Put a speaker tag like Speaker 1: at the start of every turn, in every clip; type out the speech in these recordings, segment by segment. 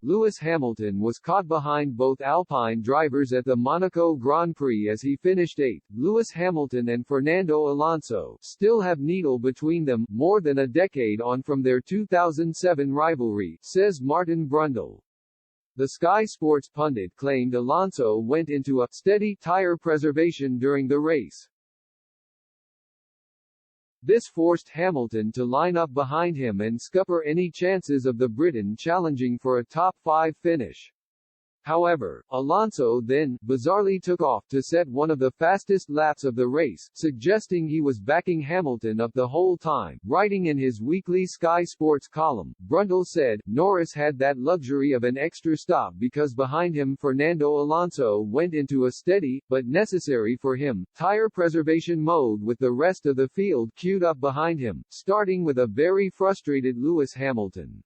Speaker 1: Lewis Hamilton was caught behind both Alpine drivers at the Monaco Grand Prix as he finished 8th. Lewis Hamilton and Fernando Alonso still have needle between them, more than a decade on from their 2007 rivalry, says Martin Brundle. The Sky Sports pundit claimed Alonso went into a steady tire preservation during the race. This forced Hamilton to line up behind him and scupper any chances of the Briton challenging for a top 5 finish. However, Alonso then, bizarrely took off to set one of the fastest laps of the race, suggesting he was backing Hamilton up the whole time. Writing in his weekly Sky Sports column, Brundle said, Norris had that luxury of an extra stop because behind him Fernando Alonso went into a steady, but necessary for him, tire preservation mode with the rest of the field queued up behind him, starting with a very frustrated Lewis Hamilton.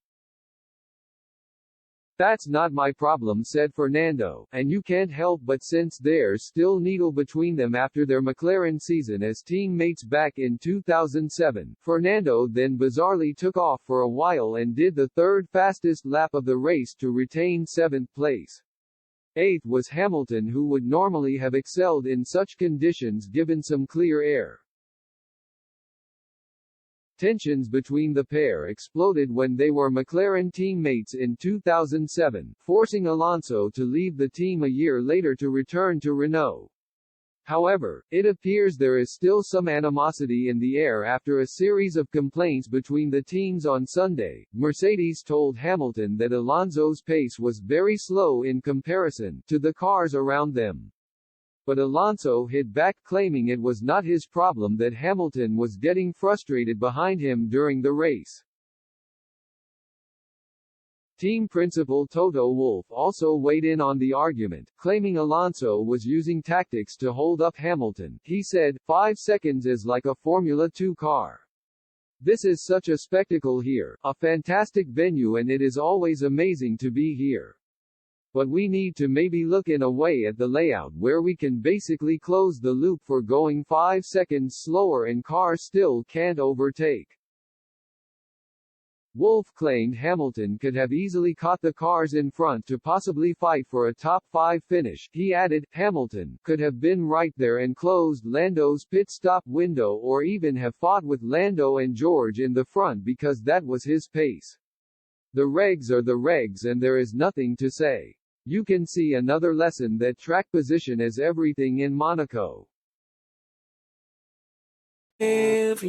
Speaker 1: That's not my problem, said Fernando, and you can't help but sense there's still needle between them after their McLaren season as teammates back in 2007. Fernando then bizarrely took off for a while and did the third fastest lap of the race to retain 7th place. 8th was Hamilton, who would normally have excelled in such conditions given some clear air. Tensions between the pair exploded when they were McLaren teammates in 2007, forcing Alonso to leave the team a year later to return to Renault. However, it appears there is still some animosity in the air after a series of complaints between the teams on Sunday. Mercedes told Hamilton that Alonso's pace was very slow in comparison to the cars around them. But Alonso hit back, claiming it was not his problem that Hamilton was getting frustrated behind him during the race. Team principal Toto Wolff also weighed in on the argument, claiming Alonso was using tactics to hold up Hamilton. He said, 5 seconds is like a Formula 2 car. This is such a spectacle here, a fantastic venue, and it is always amazing to be here. But we need to maybe look in a way at the layout where we can basically close the loop for going 5 seconds slower and car still can't overtake. Wolff claimed Hamilton could have easily caught the cars in front to possibly fight for a top 5 finish. He added, Hamilton could have been right there and closed Lando's pit stop window, or even have fought with Lando and George in the front because that was his pace. The regs are the regs and there is nothing to say. You can see another lesson that track position is everything in Monaco.
Speaker 2: If